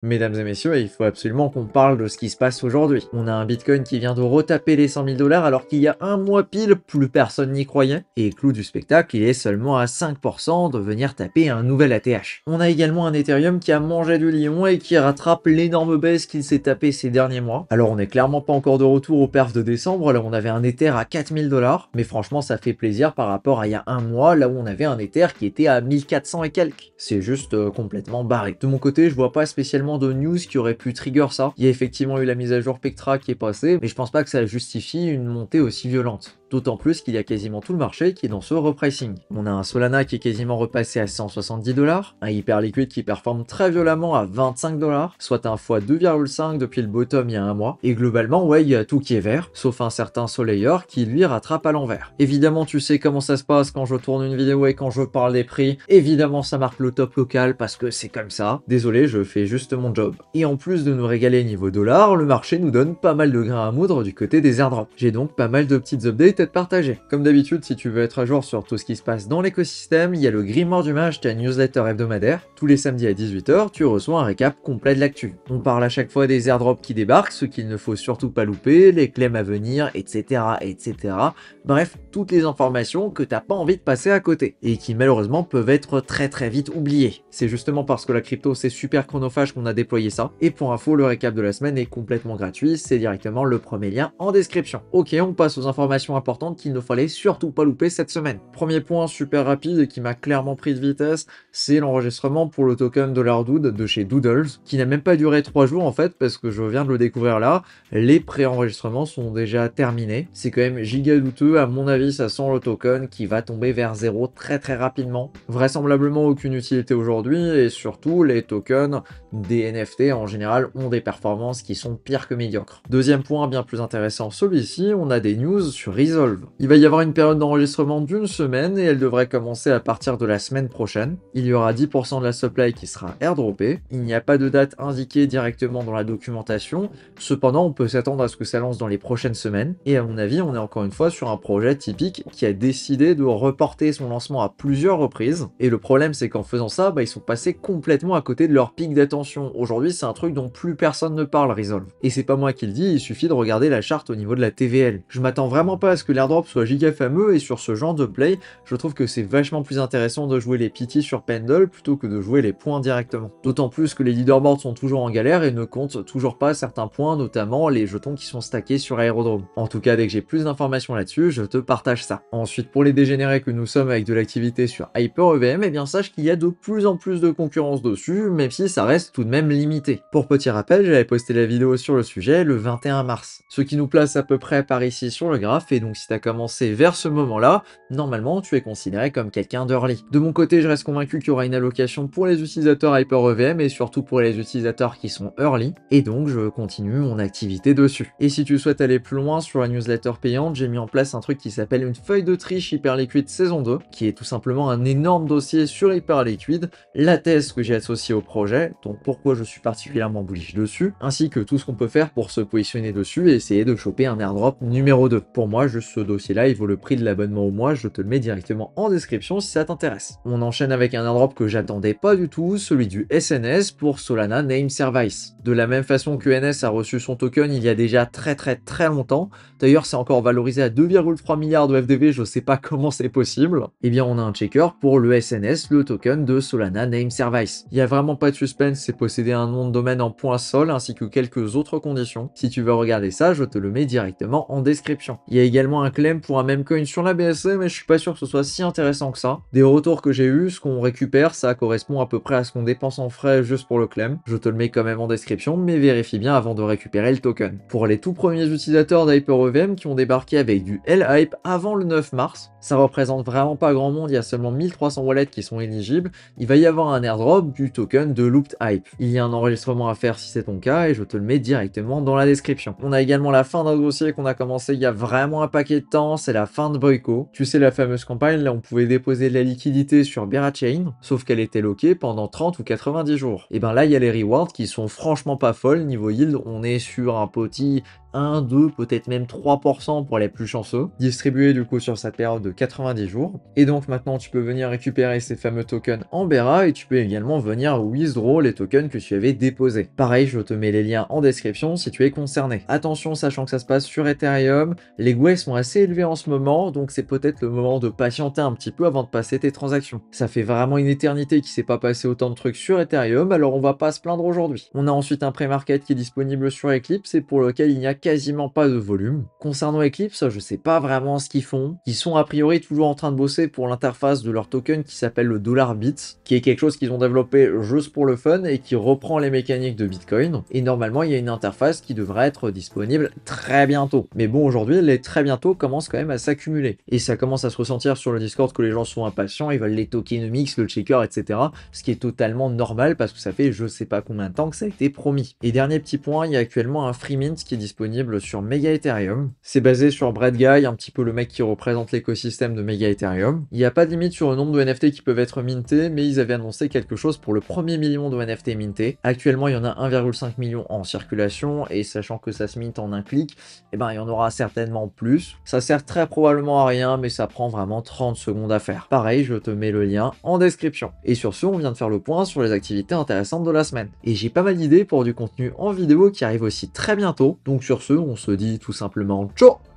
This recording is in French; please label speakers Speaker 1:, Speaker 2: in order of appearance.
Speaker 1: Mesdames et messieurs, il faut absolument qu'on parle de ce qui se passe aujourd'hui. On a un Bitcoin qui vient de retaper les 100 000 dollars alors qu'il y a un mois pile, plus personne n'y croyait. Et clou du spectacle, il est seulement à 5% de venir taper un nouvel ATH. On a également un Ethereum qui a mangé du lion et qui rattrape l'énorme baisse qu'il s'est tapé ces derniers mois. Alors on n'est clairement pas encore de retour au perf de décembre, là où on avait un Ether à 4000 dollars, mais franchement ça fait plaisir par rapport à il y a un mois, là où on avait un Ether qui était à 1400 et quelques. C'est juste complètement barré. De mon côté, je vois pas spécialement de news qui aurait pu trigger ça. Il y a effectivement eu la mise à jour Pectra qui est passée, mais je pense pas que ça justifie une montée aussi violente. D'autant plus qu'il y a quasiment tout le marché qui est dans ce repricing. On a un Solana qui est quasiment repassé à 170 dollars, un Hyperliquid qui performe très violemment à 25 dollars, soit un fois 2,5 depuis le bottom il y a un mois. Et globalement, ouais, il y a tout qui est vert, sauf un certain Solayer qui lui rattrape à l'envers. Évidemment, tu sais comment ça se passe quand je tourne une vidéo et quand je parle des prix. Évidemment, ça marque le top local parce que c'est comme ça. Désolé, je fais juste mon job. Et en plus de nous régaler niveau dollar, le marché nous donne pas mal de grains à moudre du côté des airdrops. J'ai donc pas mal de petites updates à te partager. Comme d'habitude, si tu veux être à jour sur tout ce qui se passe dans l'écosystème, il y a le Grimoire du Mage, ta newsletter hebdomadaire. Tous les samedis à 18 h, tu reçois un récap complet de l'actu. On parle à chaque fois des airdrops qui débarquent, ce qu'il ne faut surtout pas louper, les claims à venir, etc., etc. Bref, toutes les informations que t'as pas envie de passer à côté et qui malheureusement peuvent être très vite oubliées. C'est justement parce que la crypto c'est super chronophage qu'on a déployé ça. Et pour info, le récap de la semaine est complètement gratuit, c'est directement le premier lien en description. Ok, on passe aux informations importantes qu'il ne fallait surtout pas louper cette semaine. Premier point super rapide et qui m'a clairement pris de vitesse, c'est l'enregistrement pour le token $Dood de chez Doodles, qui n'a même pas duré 3 jours en fait, parce que je viens de le découvrir là, les pré-enregistrements sont déjà terminés. C'est quand même giga douteux, à mon avis ça sent le token qui va tomber vers 0 très rapidement. Vraisemblablement aucune utilité aujourd'hui, et surtout les tokens des NFT en général ont des performances qui sont pires que médiocres. Deuxième point bien plus intéressant, celui-ci, on a des news sur Resolve. Il va y avoir une période d'enregistrement d'une semaine et elle devrait commencer à partir de la semaine prochaine. Il y aura 10% de la supply qui sera airdroppée. Il n'y a pas de date indiquée directement dans la documentation. Cependant, on peut s'attendre à ce que ça lance dans les prochaines semaines. Et à mon avis, on est encore une fois sur un projet typique qui a décidé de reporter son lancement à plusieurs reprises. Et le problème, c'est qu'en faisant ça, ils sont passés complètement à côté de leur pic d'attention. Aujourd'hui, c'est un truc dont plus personne ne parle, Resolve. Et c'est pas moi qui le dis, il suffit de regarder la charte au niveau de la TVL. Je m'attends vraiment pas à ce que l'airdrop soit giga fameux, et sur ce genre de play, je trouve que c'est vachement plus intéressant de jouer les PT sur Pendle plutôt que de jouer les points directement. D'autant plus que les leaderboards sont toujours en galère et ne comptent toujours pas certains points, notamment les jetons qui sont stackés sur Aerodrome. En tout cas, dès que j'ai plus d'informations là-dessus, je te partage ça. Ensuite, pour les dégénérés que nous sommes avec de l'activité sur Hyper-EVM, eh bien sache qu'il y a de plus en plus de concurrence dessus, même si ça reste tout de même limité. Pour petit rappel, j'avais posté la vidéo sur le sujet le 21 mars, ce qui nous place à peu près par ici sur le graphe, et donc si tu as commencé vers ce moment-là, normalement tu es considéré comme quelqu'un d'early. De mon côté, je reste convaincu qu'il y aura une allocation pour les utilisateurs Hyper-EVM et surtout pour les utilisateurs qui sont early, et donc je continue mon activité dessus. Et si tu souhaites aller plus loin sur la newsletter payante, j'ai mis en place un truc qui s'appelle une feuille de triche Hyperliquid saison 2, qui est tout simplement un énorme dossier sur Hyperliquid, la thèse que j'ai associée au projet, donc pourquoi je suis particulièrement bullish dessus, ainsi que tout ce qu'on peut faire pour se positionner dessus et essayer de choper un airdrop numéro 2. Pour moi, juste ce dossier-là, il vaut le prix de l'abonnement au mois, je te le mets directement en description si ça t'intéresse. On enchaîne avec un airdrop que j'attendais pas du tout, celui du SNS pour Solana Name Service. De la même façon que NS a reçu son token il y a déjà très longtemps, d'ailleurs c'est encore valorisé à 2,3 milliards de FDV, je sais pas comment c'est possible, et bien on a un checker pour le SNS, le token de Solana Name Service. Il y a vraiment pas de suspense, c'est posséder un nom de domaine en .sol ainsi que quelques autres conditions. Si tu veux regarder ça, je te le mets directement en description. Il y a également un claim pour un meme coin sur la BSC, mais je suis pas sûr que ce soit si intéressant que ça. Des retours que j'ai eu, ce qu'on récupère, ça correspond à peu près à ce qu'on dépense en frais juste pour le claim. Je te le mets quand même en description, mais vérifie bien avant de récupérer le token. Pour les tout premiers utilisateurs d'Hyper-EVM qui ont débarqué avec du L-Hype avant le 9 mars, ça représente vraiment pas grand monde, il y a seulement 1300 wallets qui sont éligibles, il va y avoir un airdrop du token de Looped Hype. Il y a un enregistrement à faire si c'est ton cas et je te le mets directement dans la description. On a également la fin d'un dossier qu'on a commencé il y a vraiment un paquet de temps, c'est la fin de Boyco. Tu sais, la fameuse campagne, là on pouvait déposer de la liquidité sur Berachain, sauf qu'elle était loquée pendant 30 ou 90 jours. Et ben là il y a les rewards qui sont franchement pas folles, niveau yield on est sur un petit 1, 2, peut-être même 3% pour les plus chanceux, distribués du coup sur cette période de 90 jours. Et donc maintenant tu peux venir récupérer ces fameux tokens en Bera et tu peux également venir withdraw les tokens que tu avais déposés. Pareil, je te mets les liens en description si tu es concerné. Attention, sachant que ça se passe sur Ethereum, les GUE sont assez élevés en ce moment, donc c'est peut-être le moment de patienter un petit peu avant de passer tes transactions. Ça fait vraiment une éternité qu'il s'est pas passé autant de trucs sur Ethereum, alors on va pas se plaindre aujourd'hui. On a ensuite un pré-market qui est disponible sur Eclipse et pour lequel il n'y a quasiment pas de volume. Concernant Eclipse, je sais pas vraiment ce qu'ils font. Ils sont a priori toujours en train de bosser pour l'interface de leur token qui s'appelle le $Bits, qui est quelque chose qu'ils ont développé juste pour le fun et qui reprend les mécaniques de Bitcoin. Et normalement, il y a une interface qui devrait être disponible très bientôt. Mais bon, aujourd'hui, les très bientôt commencent quand même à s'accumuler. Et ça commence à se ressentir sur le Discord que les gens sont impatients, ils veulent les tokenomics, le checker, etc. Ce qui est totalement normal parce que ça fait je sais pas combien de temps que ça a été promis. Et dernier petit point, il y a actuellement un free mint qui est disponible sur Mega Ethereum. C'est basé sur Brad Guy, un petit peu le mec qui représente l'écosystème de Mega Ethereum. Il n'y a pas de limite sur le nombre de NFT qui peuvent être mintés, mais ils avaient annoncé quelque chose pour le premier million de NFT mintés. Actuellement, il y en a 1,5 million en circulation, et sachant que ça se mint en un clic, eh ben, il y en aura certainement plus. Ça sert très probablement à rien, mais ça prend vraiment 30 secondes à faire. Pareil, je te mets le lien en description. Et sur ce, on vient de faire le point sur les activités intéressantes de la semaine. Et j'ai pas mal d'idées pour du contenu en vidéo qui arrive aussi très bientôt. Donc sur ce, on se dit tout simplement ciao!